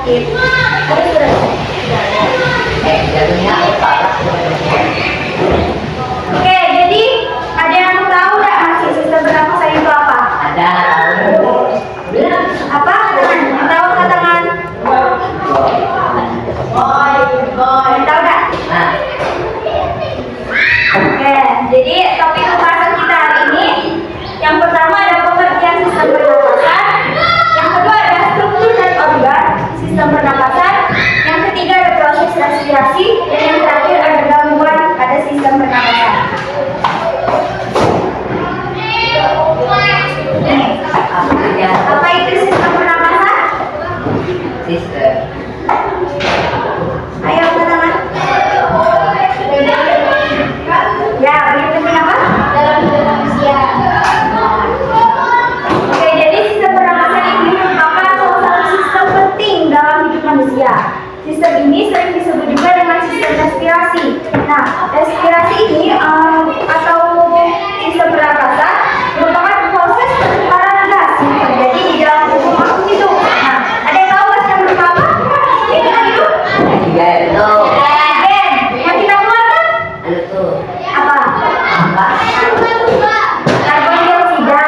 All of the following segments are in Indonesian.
penyakit. Ada sudah. Oke, jadi ada yang tahu nggak masih sistem pernapasan itu apa? Ada tahu. Apa? Yang tahu angkat tangan. Yang tahu nggak? Oke, jadi topik pembahasan kita hari ini yang pertama ada pengertian sistem pernapasan, yang kedua ada struktur dan organ sistem pernapasan, yang ketiga ada proses respirasi, dan yang terakhir ada gangguan pada sistem pernapasan. Apa itu sistem pernapasan? Sistem. Ayo angkat tangan. Ya, paling penting apa? Dalam hidup manusia. Oke, jadi sistem pernapasan ini merupakan salah satu sistem penting dalam hidup manusia. Sistem ini sering disebut juga dengan sistem respirasi. Nah, respirasi ini atau sistem pernapasan merupakan proses pertukaran gas yang terjadi di dalam tubuh makhluk hidup. Nah, ada yang tahu gas yang berupa apa? Yang kita hidup? Oksigen. Yang kita keluarkan? Apa? Karbon dioksida.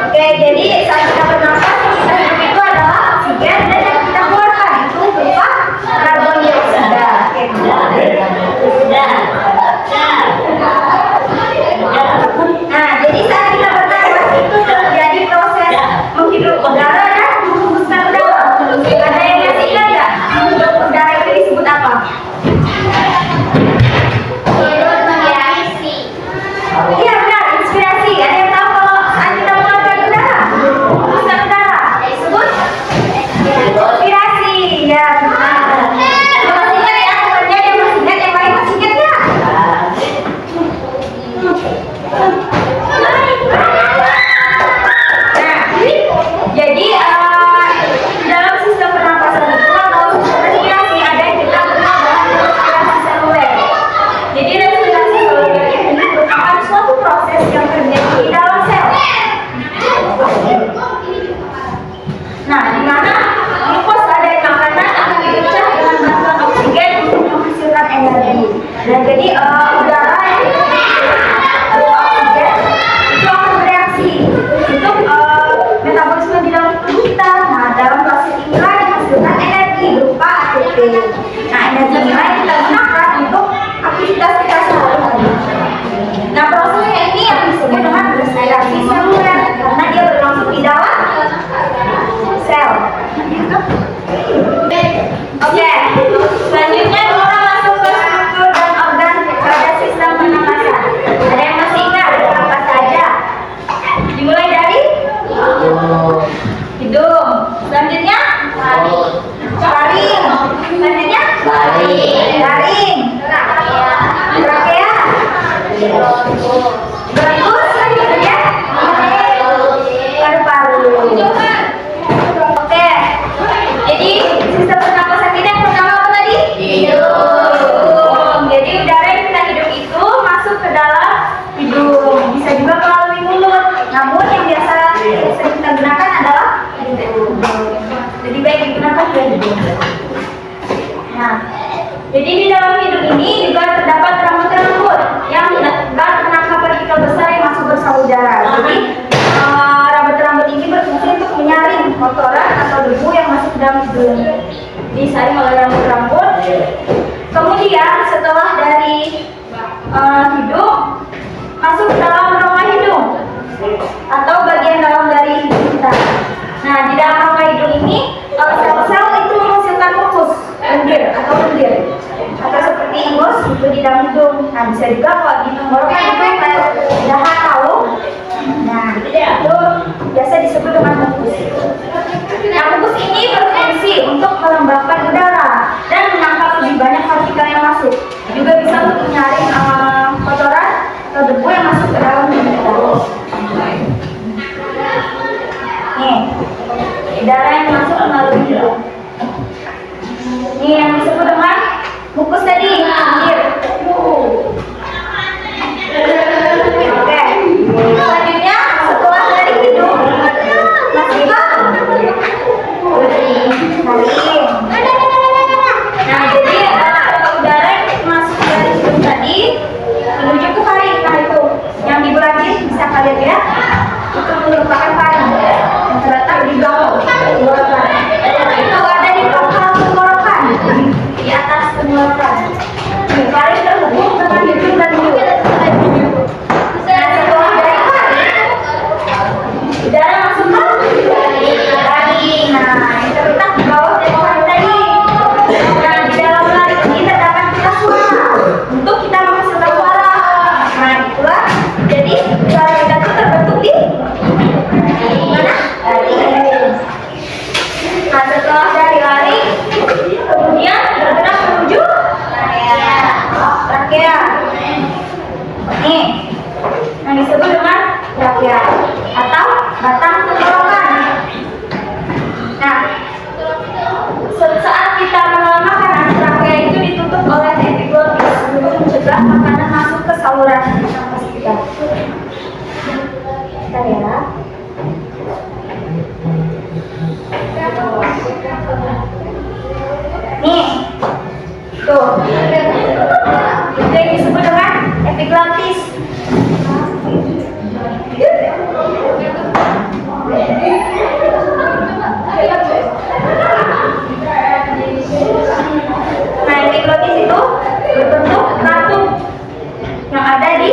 Oke, jadi saat kita bernapas yang kita hidup itu adalah oksigen, dan yang kita keluarkan itu berupa karbon dioksida. Nah, jadi saat kita bernapas itu terjadi proses menghirup udara dan menghembuskan udara. Ada yang masih ingat nggak? Menghirup udara itu disebut apa? Iya benar, inspirasi. Ada yang tahu kalau saat kita mengeluarkan udara, menghembuskan udara, disebut inspirasi. Ya benar. Yang masih ingat ya, temannya yang masih ingat, yang lain masih ingat nggak? Nah, jadi dalam sistem pernapasan itu atau sistem respirasi ada yang kita kenal dengan respirasi seluler. Jadi respirasi seluler ini merupakan suatu proses yang terjadi di dalam sel. Nah, di mana glukosa dari makanan akan dipecah dengan bantuan oksigen untuk menghasilkan energi. Dan jadi udara yang berupa oksigen itu akan bereaksi untuk metabolisme di dalam tubuh kita. Nah, dalam proses inilah dihasilkan energi berupa ATP. Nah, energi inilah yang kita gunakan untuk aktivitas kita sehari-hari. Nah, prosesnya ini yang disebut dengan respirasi seluler karena dia berlangsung di dalam sel. Oke, selanjutnya kita masuk ke struktur dan organ pada sistem pernapasan. Ada yang masih ingat apa saja? Dimulai dari hidung. Selanjutnya taring. Selanjutnya taring. Trakea. Bronkus. Selanjutnya paru-paru. Oke. Jadi sistem pernapasan kita yang pertama apa tadi? Hidung. Jadi udara yang kita hidup itu masuk ke dalam hidung. Bisa juga melalui mulut. Namun yang biasa sering kita gunakan adalah hidung. Jadi baik digunakan di hidung. Nah, jadi di dalam hidung ini juga terdapat rambut-rambut yang menangkap partikel besar yang masuk ke saluran udara. Jadi rambut-rambut ini berfungsi untuk menyaring kotoran atau debu yang masuk ke dalam hidung. Disaring oleh rambut-rambut. Kemudian setelah dari hidung masuk ke dalam rongga hidung atau bagian dalam dari hidung kita. Nah, di dalam rongga hidung ini sel-sel itu menghasilkan mukus, lendir atau seperti ingus itu di dalam hidung. Nah, bisa juga kalau di tenggorokan itu kayak dahak tahu. Nah, itu biasa disebut dengan mukus. Nah, mukus ini berfungsi untuk melembabkan udara dan menangkap lebih banyak partikel yang masuk. Juga bisa untuk menyaring kotoran atau debu yang masuk ke dalam hidung kita. Nih, udara yang masuk melalui hidung. Ini yang disebut dengan mukus tadi, lendir. Oke. Selanjutnya setelah dari hidung masih apa? Udara masuk ke daging. Nah, yang terletak di bawah dari tadi. Nah, di dalam laring ini terdapat kertas suara untuk kita menghasilkan suara. Nah, itulah. Jadi suara kita itu terbentuk di mana? Laring. Nah, setelah dari laring, kemudian bergerak menuju trakea. Nih, yang disebut dengan trakea atau batang tenggorokan. Nah, saat kita mengelamakan trakea itu ditutup oleh epiglotis untuk mencegah makanan masuk ke saluran nafas kita. Bentar ya. Nih, tuh, itu yang disebut dengan epiglotis. Nah, epiglotis itu berbentuk katup yang ada di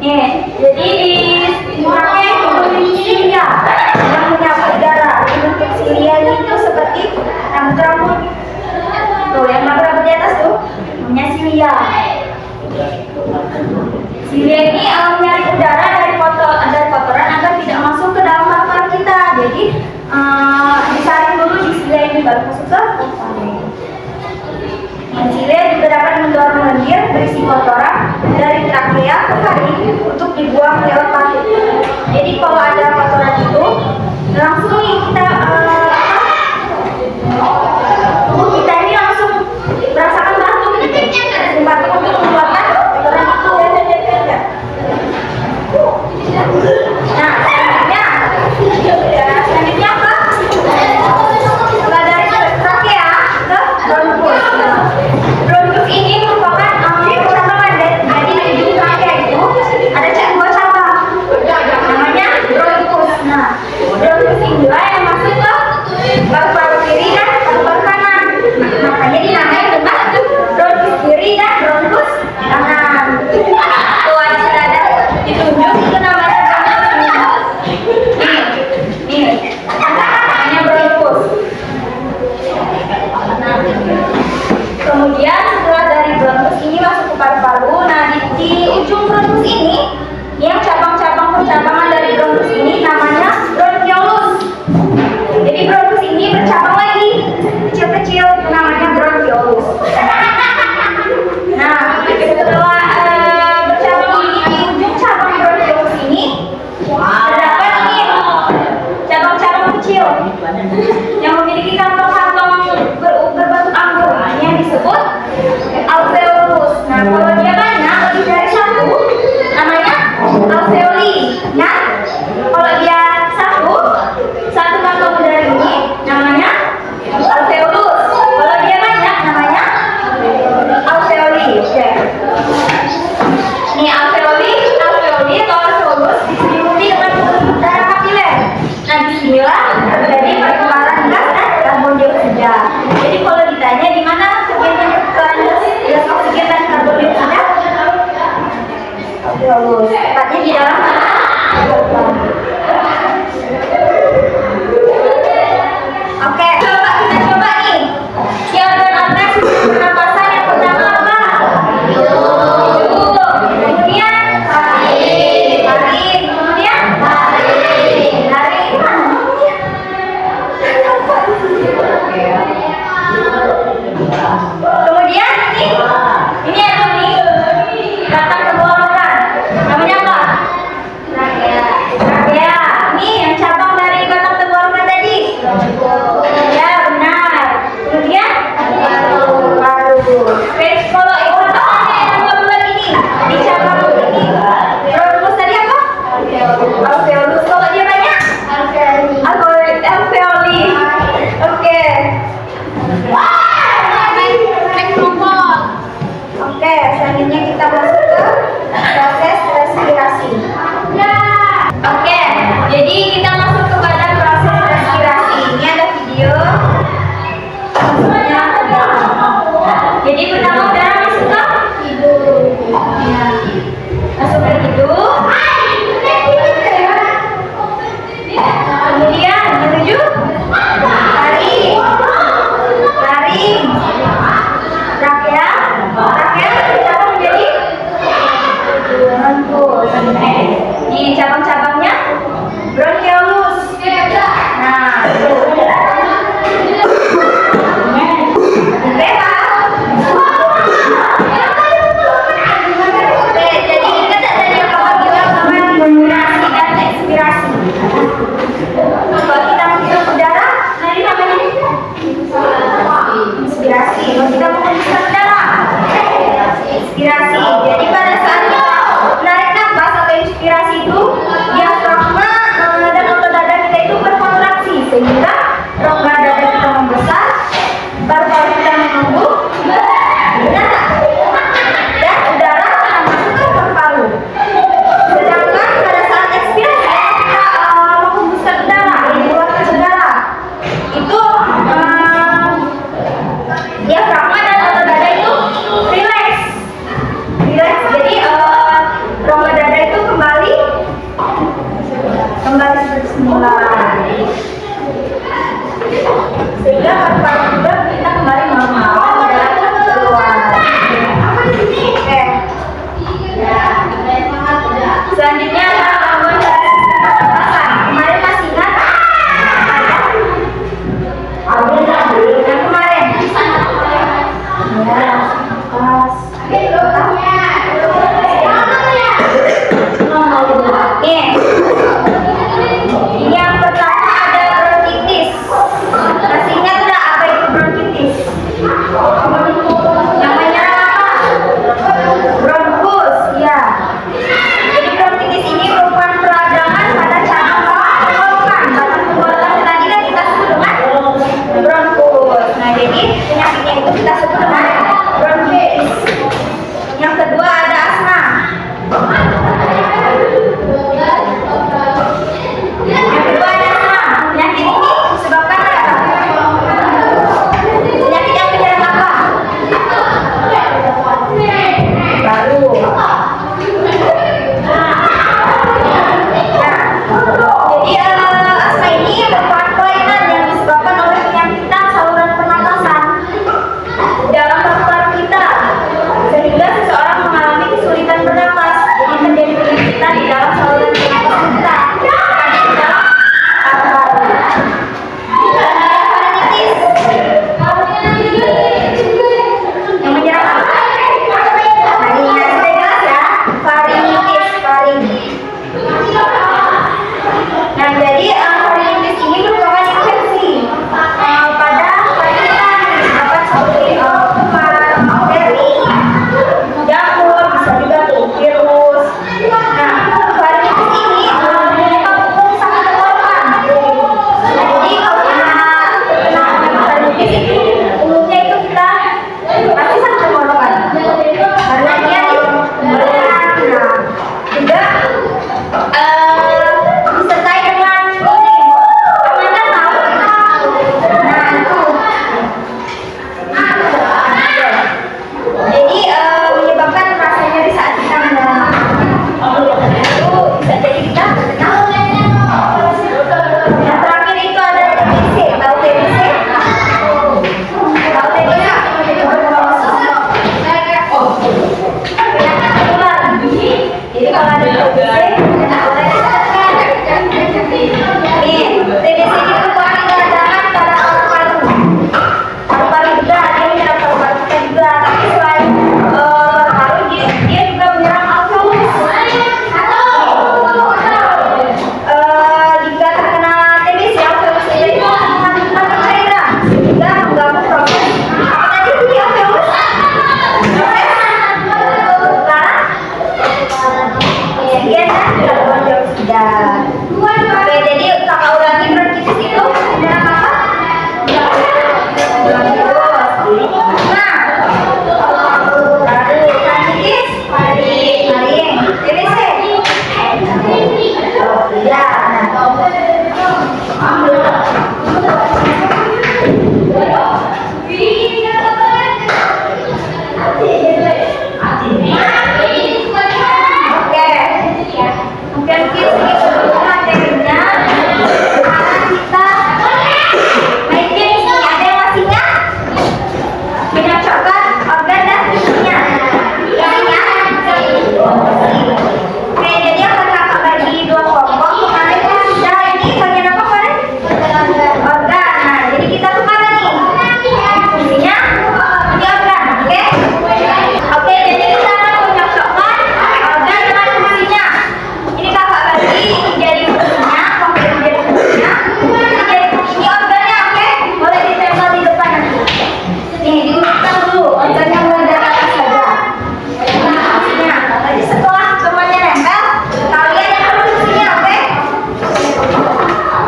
jadi di trakea itu memiliki silia yang menyapa udara. Bentuk silia itu seperti rambut-rambut. Tuh, yang rambut di atas tuh namanya silia. Silia ini menyaring udara dari kotoran agar tidak masuk ke dalam paru-paru kita. Jadi disaring dulu di silia ini baru masuk ke paru-paru. Silia juga dapat mendorong lendir berisi kotoran dari trakea ke faring untuk dibuang lewat paru. Jadi kalau ada kotoran itu langsung nih kita tubuh kita ini langsung merasakan batuk untuk mengeluarkan kotoran itu. Nah, selanjutnya apa? Setelah dari trakea ke bronkus. Bronkus ini merupakan cabang dari ujung trakea itu ada dua cabang namanya bronkus. Nah, bronkus inilah yang masuk ke paru-paru kiri dan paru-paru kanan. Makanya dinamai dengan bronkus kiri dan bronkus kanan. Tuh sudah ada ditunjuk itu namanya bronkus. Nih, namanya bronkus. Nah, kemudian setelah dari bronkus ini masuk ke paru-paru. Nah, di ujung bronkus ini yang cabang-cabang percabangan dari bronkus ini namanya bronkiolus. Jadi bronkus ini bercabang lagi kecil-kecil, namanya bronkiolus. Nah, setelah bercabang di ujung cabang bronkiolus ini terdapat nih cabang-cabang kecil yang memiliki kantong-kantong berbentuk anggur yang disebut alveolus. Nah, kalau dia banyak lebih dari satu namanya alveoli. Nah, kalau dia satu kantong dari ini namanya alveolus. Kalau dia banyak namanya alveoli. Oke. Ini alveoli atau alveolus diselimuti dengan udara kapiler. Nah, disinilah terjadi pertukaran gas dan karbon dioksida. Jadi kalau ditanya di mana terjadinya pertukaran gas oksigen dan karbon dioksida, alveolus, tepatnya di dalam Oke, kita coba nih. Organ apa sistem pernapasan yang pertama apa? Hidung. Kemudian taring. Kemudian taring. Kemudian ini batang tenggorokan. Namanya apa? juga paru-paru juga kita kembali normal. Keluar. Oke. Selanjutnya adalah gangguan pada sistem pernapasan. Kemarin masih ingat? Yang kemarin. Ya, pas. Nih. Yang pertama ada bronkitis. Masih ingat nggak apa itu bronkitis? Yang menyerang apa? Bronkus, ya. Jadi bronkitis ini merupakan peradangan pada cabang tenggorokan. Batang tenggorokan tadi kan kita sebut dengan bronkus. Nah, jadi penyakitnya itu kita sebut dengan bronkitis. Yang kedua ada asma. Yang kedua ada asma. Penyakit ini disebabkan apa? Penyakit yang menyerang apa? Baru. Jadi asma ini merupakan kelainan yang disebabkan oleh penyakit saluran pernapasan dalam paru-paru kita, sehingga seseorang mengalami kesulitan bernapas. Jadi menjadi penyakit di dalam saluran pernapasan kita, bukan di dalam paru-paru. Yang menyerang apa? Nah, ini sudah jelas ya, faringitis, faring. Nah, jadi faringitis ini merupakan infeksi pada faringitis, dapat seperti kuman, bakteri, jamur, bisa juga tuh virus. Nah, faringitis ini menyebabkan sakit tenggorokan. Nah, jadi kalau terkena faringitis itu umumnya itu kita pasti sakit tenggorokan karena dia di tenggorokan. Nah, juga disertai dengan ini penganan tahu. Nah, itu. Jadi menyebabkan rasa nyeri saat kita menelan. Itu bisa jadi kita terkena. Yang terakhir itu ada TBC. Tahu TBC? Tahu TBC? Penyakit menular. Jadi kalau ada TBC, nih, TBC ini merupakan peradangan pada paru-paru. Paru-paru juga ada yang menyerang paru-paru kita juga, tapi selain paru-paru dia juga menyerang alveolus. Jika terkena TBC, alveolus kita itu mengandung cairan sehingga mengganggu proses apa tadi di alveolus? Kemudian gangguan jauh sudah. Oke, jadi kakak ulangi bronkitis itu menyerang apa? Bronkitis. Nah, lalu faringitis, faring, TBC. Ya, oke. Mungkin segitu dulu materinya. Sekarang kita main game nih. Ada yang masih ingat? Menyocokkan organ dan fungsinya. Isinya? Oke, jadi akan kakak bagi dua kelompok. Kemarin kan sudah ini bagian apa kemarin? Organ. Nah, jadi kita kemana nih? Fungsinya? Ini organ, oke? Oke, jadi kita akan menyocokkan organ dengan fungsinya. Ini kakak bagi jadi fungsinya, oke, jadi fungsinya. Ini organnya, oke? Boleh ditempel di depan nanti. Nih, diurutkan dulu. Organnya mulai dari atas saja. Fungsinya. Jadi setelah semuanya nempel, kalian yang tahu fungsinya, oke?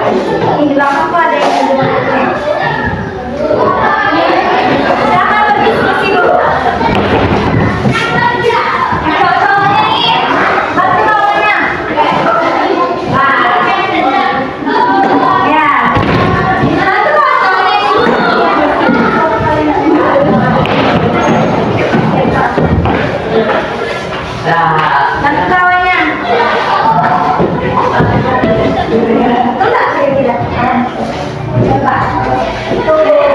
Ini di belakang tuh ada yang di silakan berdiskusi dulu. Yang cowok-cowoknya nih, bantu lawannya. Ya. Bantu cowok-cowoknya bantu kawannya. Betul nggak kira-kira? Coba. Tuh.